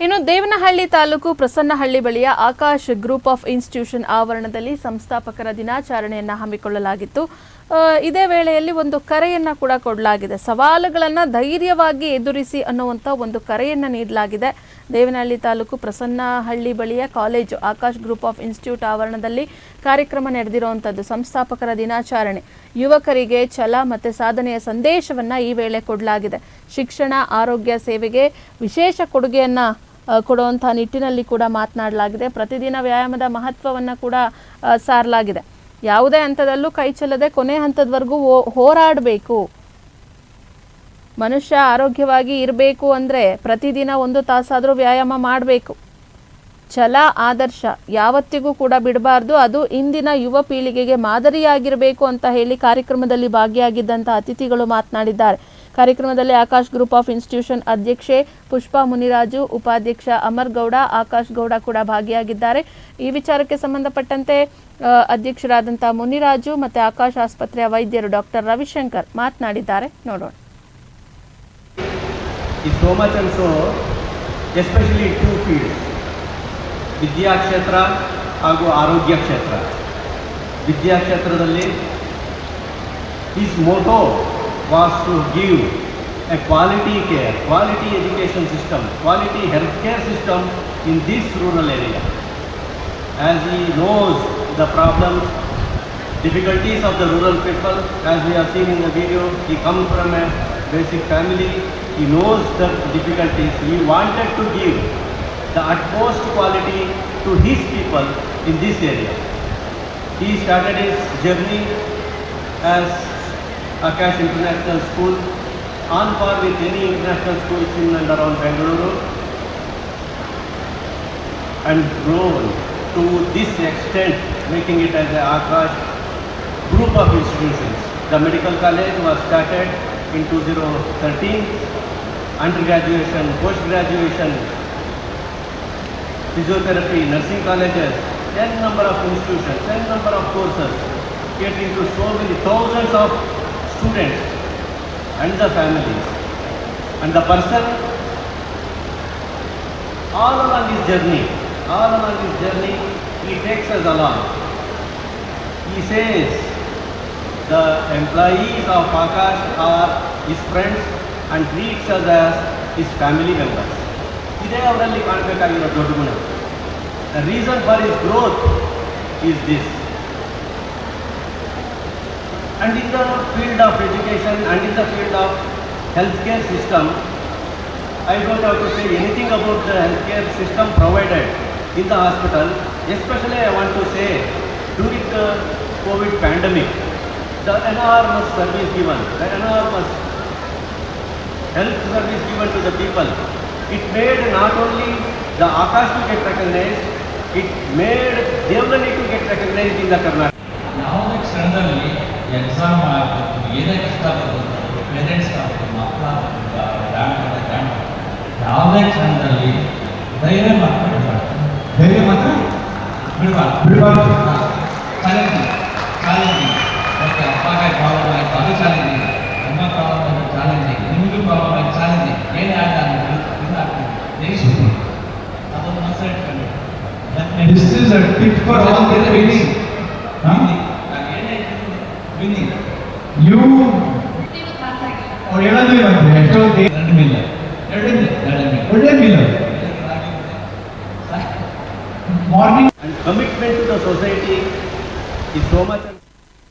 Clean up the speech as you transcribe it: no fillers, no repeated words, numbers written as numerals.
ಇನ್ನು ದೇವನಹಳ್ಳಿ ತಾಲೂಕು ಪ್ರಸನ್ನಹಳ್ಳಿ ಬಳಿಯ Akash group of institution ಆವರಣದಲ್ಲಿ ಸಂಸ್ಥಾಪಕರ ದಿನಾಚರಣೆಯನ್ನು ಹಮ್ಮಿಕೊಳ್ಳಲಾಗಿತ್ತು. ಇದೇ ವೇಳೆಯಲ್ಲಿ ಒಂದು ಕರೆಯನ್ನು ಕೂಡ ಕೊಡಲಾಗಿದೆ. ಸವಾಲುಗಳನ್ನು ಧೈರ್ಯವಾಗಿ ಎದುರಿಸಿ ಅನ್ನುವಂಥ ಒಂದು ಕರೆಯನ್ನು ನೀಡಲಾಗಿದೆ. ದೇವನಹಳ್ಳಿ ತಾಲೂಕು ಪ್ರಸನ್ನಹಳ್ಳಿ ಬಳಿಯ college Akash group of institute ಆವರಣದಲ್ಲಿ ಕಾರ್ಯಕ್ರಮ ನಡೆದಿರುವಂಥದ್ದು. ಸಂಸ್ಥಾಪಕರ ದಿನಾಚರಣೆ, ಯುವಕರಿಗೆ ಛಲ ಮತ್ತು ಸಾಧನೆಯ ಸಂದೇಶವನ್ನು ಈ ವೇಳೆ ಕೊಡಲಾಗಿದೆ. ಶಿಕ್ಷಣ, ಆರೋಗ್ಯ ಸೇವೆಗೆ ವಿಶೇಷ ಕೊಡುಗೆಯನ್ನು ಕೊಡುವಂಥ ನಿಟ್ಟಿನಲ್ಲಿ ಕೂಡ ಮಾತನಾಡಲಾಗಿದೆ. ಪ್ರತಿದಿನ ವ್ಯಾಯಾಮದ ಮಹತ್ವವನ್ನು ಕೂಡ ಸಾರಲಾಗಿದೆ. ಯಾವುದೇ ಹಂತದಲ್ಲೂ ಕೈ ಚೆಲ್ಲದೆ ಕೊನೆ ಹಂತದವರೆಗೂ ಹೋರಾಡಬೇಕು. ಮನುಷ್ಯ ಆರೋಗ್ಯವಾಗಿ ಇರಬೇಕು ಅಂದರೆ ಪ್ರತಿದಿನ 1 ತಾಸಾದರೂ ವ್ಯಾಯಾಮ ಮಾಡಬೇಕು. ಛಲ, ಆದರ್ಶ ಯಾವತ್ತಿಗೂ ಕೂಡ ಬಿಡಬಾರ್ದು. ಅದು ಇಂದಿನ ಯುವ ಪೀಳಿಗೆಗೆ ಮಾದರಿಯಾಗಿರಬೇಕು ಅಂತ ಹೇಳಿ ಕಾರ್ಯಕ್ರಮದಲ್ಲಿ ಭಾಗಿಯಾಗಿದ್ದಂಥ ಅತಿಥಿಗಳು ಮಾತನಾಡಿದ್ದಾರೆ. ಕಾರ್ಯಕ್ರಮದಲ್ಲಿ ಆಕಾಶ್ ಗ್ರೂಪ್ ಆಫ್ ಇನ್ಸ್ಟಿಟ್ಯೂಷನ್ ಅಧ್ಯಕ್ಷೆ ಪುಷ್ಪಾ ಮುನಿರಾಜು, ಉಪಾಧ್ಯಕ್ಷ ಅಮರ್ ಗೌಡ, ಆಕಾಶ್ ಗೌಡ ಕೂಡ ಭಾಗಿಯಾಗಿದ್ದಾರೆ. ಈ ವಿಚಾರಕ್ಕೆ ಸಂಬಂಧಪಟ್ಟಂತೆ ಅಧ್ಯಕ್ಷರಾದಂಥ ಮುನಿರಾಜು ಮತ್ತು ಆಕಾಶ್ ಆಸ್ಪತ್ರೆಯ ವೈದ್ಯರು ಡಾಕ್ಟರ್ ರವಿಶಂಕರ್ ಮಾತನಾಡಿದ್ದಾರೆ. ನೋಡೋಣ. ಎಸ್ಪೆಷಲಿ 2 ಫೀಲ್ಡ್ಸ್, ವಿದ್ಯಾ ಕ್ಷೇತ್ರ ಹಾಗೂ ಆರೋಗ್ಯ ಕ್ಷೇತ್ರ. ವಿದ್ಯಾ ಕ್ಷೇತ್ರದಲ್ಲಿ his motto was to give a quality care, quality education system, quality healthcare system in this rural area. As he knows the problems, difficulties of the rural people, as we have seen in the video, he comes from a basic family, he knows the difficulties. He wanted to give the utmost quality to his people in this area. He started his journey as Akash International School, on par with any international schools in and around Bengaluru, and grown to this extent, making it as a Akash group of institutions. The medical college was started in 2013, undergraduation, post-graduation, physiotherapy, nursing colleges, n number of institutions, n number of courses, catering to so many thousands of students and the families. And the person all along his journey, he takes us along. He says the employees of Akash are his friends and treats us as his family members. Ide avaರಲ್ಲಿ ಕಾಣಬೇಕಾಗಿರೋ ದೊಡ್ಡ ಗುಣ. The reason for his growth is this. And in the field of education and in the field of healthcare system, I don't have to say anything about the healthcare system provided in the hospital. Especially I want to say during the COVID pandemic, the enormous service given, the enormous health service given to the people, it made not only the Akash to get recognized, it made Devnani to get recognized in the Karnataka. ಯಾವುದೇ ಕ್ಷಣದಲ್ಲಿ exam ಆಗಬೇಕು, ಏನೇ ಕಷ್ಟ ಬರಬೇಕು, parents ಆಗಬೇಕು, ಮಕ್ಕಳಾಗಬೇಕು, ಯಾವುದೇ ಕ್ಷಣದಲ್ಲಿ ಧೈರ್ಯ ಮಾತ್ರ ಬಿಡಬಾರ್ದು. ಚಾಲೆಂಜಿಂಗ್ ಓಕೆ, ಅಪ್ಪಗೆ ಪ್ರಾಬ್ಲಮ್ ಆಯಿತು, ಅದು ಚಾಲೆಂಜಿಂಗ್. ಅಮ್ಮ ಪ್ರಾಬ್ಲಮ್ ಆಯಿತು, ಚಾಲೆಂಜಿಂಗ್. ನಿಮಗೂ ಪ್ರಾಬ್ಲಮ್ ಆಯಿತು, ಚಾಲೆಂಜಿಂಗ್. ಏನೇ ಆಗ ಇದಾಗ್ತದೆ, ಅದೊಂದು ಮನಸ್ಸು ಇಟ್ಕೊಂಡು This is a tip for all the winning. You morning and commitment to the society is so much.